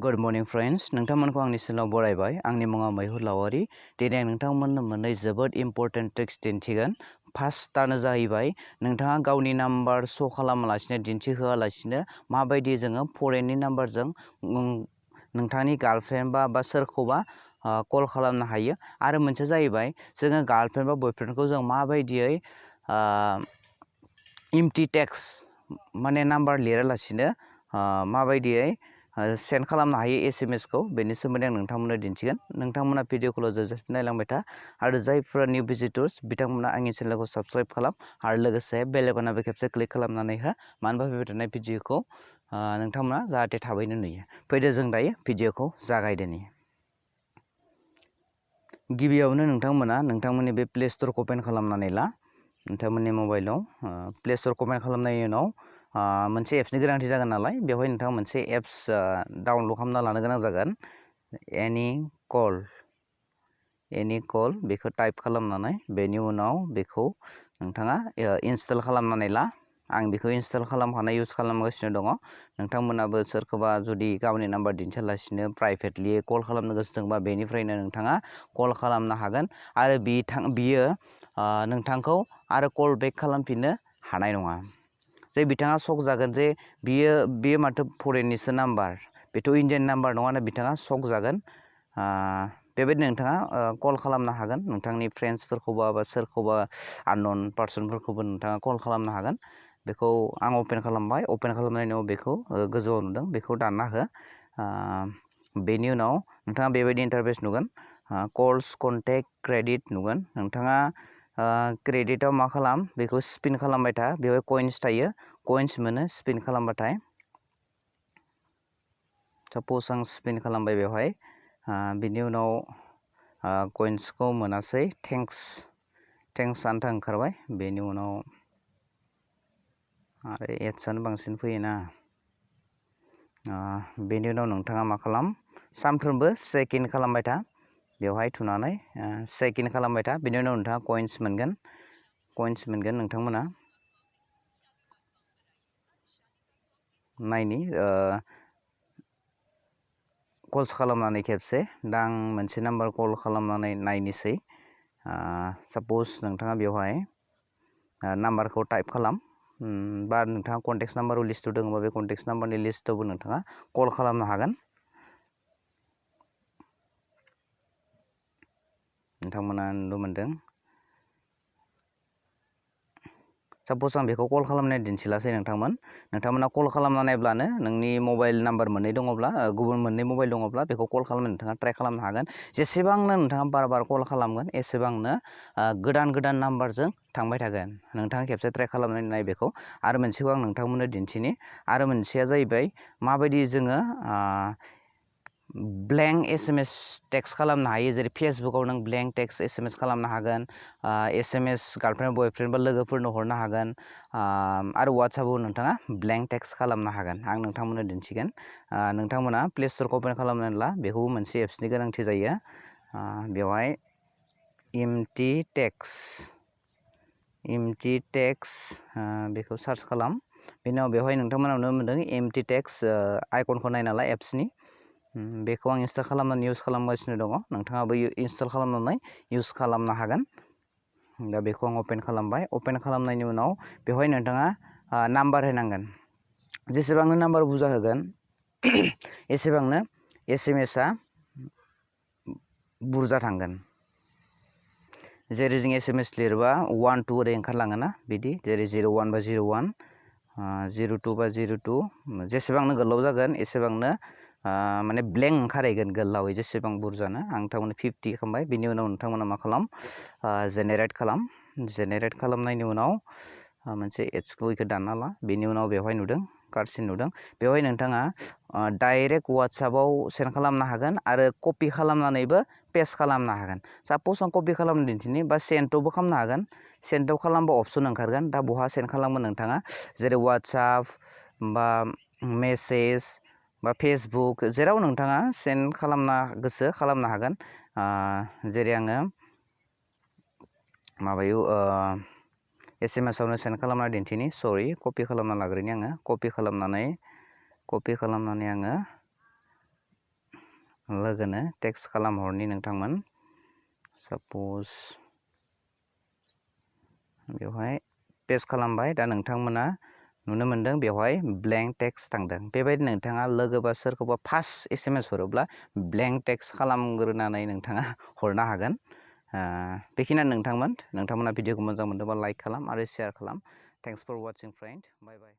good morning friends नोंथांमोनखौ आंनि चेनेलाव बरायबाय आंनि मुङा मैहुर लावारि दिनै नोंथांमोननो मोननै जोबोद इम्पर्टेन्ट ट्रिक्स दिन्थिगोन फार्स्टआनो जाहैबाय नोंथाङा गावनि नाम्बार श' खालामालासिनो दिन्थिहोआलासिनो माबायदि जोङो फरेननि नाम्बारजों नोंथांनि गार्लफ्रेन्ड बा सोरखौबा कल खालामनो हायो आरो मोनसे जाहैबाय जोङो गार्लफ्रेन्ड बा बयफ्रेन्डखौ जों माबायदियै एम्प्टी टेक्स्ट माने नाम्बार लिरालासिनो माबायदियै सेन्ड खालामनो हायो SMS खौ बेनि सोमोन्दै आं नोंथांमोननो दिन्थिगोन नोंथांमोना भिडिअखौल' जोबजासिम नायलांबाय था आरो जायफोरा निउ भिजिटर्स बिथांमोना आंनि चेनेलखौ साबस्क्राइब खालाम आरो लोगोसे बेल आइकनआबो खेबसे क्लिक खालामनानै हो मानो होनबा फैबाय थानाय भिडिअखौ नोंथांमोना जाहाथे थाबैनो नुयो फैदो जों दायो भिडिअखौ जागायदोनि गिबियावनो नोंथांमोना नोंथांमोननि बे प्ले स्ट'रखौ अपेन खालामनानै ला नोंथांमोननि मबाइलाव प्ले स्ट'रखौ अपेन खालामनायनि उनाव मोनसे एप्सनि गोनांथि जागोन नालाय बेवहाय नोंथाङा मोनसे एप्स डाउनलड खालामना लानो गोनां जागोन एनि कल बेखौ टाइप खालामनानै बेनि उनाव बेखौ नोंथाङा इनस्टल खालामनानै ला आं बेखौ इनस्टल खालामखानाय इउज खालामगासिनो दङ नोंथांमोनाबो सोरखौबा जुदि गावनि नाम्बार दिन्थियालासिनो प्राइभेटलि कल खालामनो गोसो दंबा बेनिफ्रायनो नोंथाङा कल खालामनो हागोन आरो बियो नोंथांखौ आरो कल बेक खालामफिननो हानाय नङा जे बिथाङा शक जागोन जे बियो माथो फरेननिसो नाम्बार बेथ' इन्डियान नाम्बार नङा होनना बिथाङा शक जागोन बेबायदिनो नोंथाङा कल खालामनो हागोन नोंथांनि फ्रेन्ड्सफोरखौबा बा सोरखौबा आननन पार्सनफोरखौबो नोंथाङा कल खालामनो हागोन बेखौ आं अपेन खालामबाय अपेन खालामनायनि उनाव बेखौ गोजौआव नुदों बेखौ दानना हो बेनि उनाव नोंथाङा बेबायदि इन्टारफेस नुगोन कल्स कन्टेक्ट क्रेडिट नुगोन नोंथाङा क्रेडिटआव मा खालाम बेखौ स्पिन खालामबाय था बेवहाय कइन्स थायो कइन्स मोनो स्पिन खालामबाथाय साप'ज आं स्पिन खालामबाय बेवहाय बिनि उनाव कइन्सखौ मोनासै थेंक्स आन्था ओंखारबाय बेनि उनाव आरो एड्सआनो बांसिन फैयोना बेनि उनाव नोंथाङा मा खालाम सानफ्रोमबो चेक इन खालामबाय था बेवहाय थुनानै चेक इन खालामबाय था बेनि उनाव नोंथाङा कइन्स मोनगोन नोंथांमोना नायनि कल्स खालामनानै खेबसे दा आं मोनसे नाम्बार कल खालामनानै नायनोसै साप'ज नोंथाङा बेवहाय नाम्बारखौ टाइप खालाम बा नोंथाङा कन्टेक्ट नाम्बाराव लिस्टआव दङबा बे कन्टेक्ट नाम्बारनि लिस्टआवबो नोंथाङा कल खालामनो हागोन नोंथांमोना नुनो मोनदों साप'ज आं बेखौ कल खालामनाय दिन्थिलासै नोंथांमोना कल खालामना नायब्लानो नोंनि मबाइल नाम्बार मोननै दङब्ला गुबुन मोननै मबाइल दङब्ला बेखौ कल खालामनो नोंथाङा ट्राइ खालामनो हागोन जेसेबांनो नोंथाङा बार कल खालामगोन एसेबांनो गोदान नाम्बारजों थांबाय थागोन नोंथाङा खेबसे ट्राइ खालामनानै नाय बेखौ आरो मोनसेखौ आं नोंथांमोननो दिन्थिनि आरो मोनसेया जाहैबाय माबायदि जोङो ब्लेंक SMS टेक्स्ट खालामनो हायो जेरै फेसबुकआव नों ब्लेंक टेक्स्ट SMS खालामनो हागोन SMS गार्लफ्रेन्ड बयफ्रेन्ड बा लोगोफोरनो हरनो हागोन आरो वाट्सएपआव नोंथाङा ब्लेंक टेक्स्ट खालामनो हागोन आं नोंथांमोननो दिन्थिगोन नोंथांमोना प्ले स्ट'रखौ अपेन खालामनानै ला बेखौबो मोनसे एप्सनि गोनांथि जायो बेवहाय एम्प्टी टेक्स्ट बेखौ सार्च खालाम बेनि उनाव बेवहाय नोंथांमोना नुनो मोनदों एम्प्टी टेक्स्ट आइकनखौ नाय नालाय एप्सनि बेखौ आं इनस्टल खालामनानै इउज खालामगासिनो दङ नोंथाङाबो इनस्टल खालामनानै इउज खालामनो हागोन दा बेखौ आं अपेन खालामबाय अपेन खालामनायनि उनाव बेवहाय नोंथाङा नाम्बार होनांगोन जेसेबांनो नाम्बार बुरजा होगोन एसेबांनो SMS आ बुरजा थांगोन जेरै जों SMS लिरबा 1 2 ओरै ओंखारलाङोना बिदि जेरै 01 बा 01 02 बा 02 जेसेबांनो गोलाव जागोन एसेबांनो माने ब्लेंक ओंखारहैगोन गोलावै जेसेबां बुरजानो आं नोंथांमोननो 50 खालामबाय बिनि उनाव नोंथांमोना मा खालाम जेनेरेट खालामनायनि उनाव मोनसे एड्सखौ बेखौ दानना ला बेनि उनाव बेवहाय नुदों कार्डसिन नुदों बेवहाय नोंथाङा डाइरेक्ट वाट्सएपआव सेन्ड खालामनो हागोन आरो कपि खालामनानैबो पेस्ट खालामनो हागोन साप'ज आं कपि खालामनो दिन्थिनि बा सेन्डआवबो खालामनो हागोन सेन्डआव खालामबा अप्सन ओंखारगोन दा बहा सेन्ड खालामो नोंथाङा जेरै वाट्सएप बा मेसेज बा फेसबुक जेराव नोंथाङा सेन्ड खालामनो गोसो खालामनो हागोन जेरै आङो माबायाव SMS आवनो सेन्ड खालामना दिन्थिनि कपि खालामना लाग्रोनि आङो कपि खालामनानै आङो लोगोनो टेक्स्ट खालामहरनि नोंथांमोन साप'ज बेवहाय पेस्ट खालामबाय दा नोंथांमोना नुनो मोनदों बेवहाय ब्लेंक टेक्स्ट थांदों बेबायदि नोंथाङा लोगोबा सोरखौबा फार्स्ट SMS हरोब्ला ब्लेंक टेक्स्ट खालामग्रोनानै नोंथाङा हरनो हागोन बेखिनियानो नोंथांमोना भिडिअखौ मोजां मोनदोंबा लाइक खालाम आरो शेयार खालाम थेंक्स फर वाचिं फ्रेन्ड बाय बाय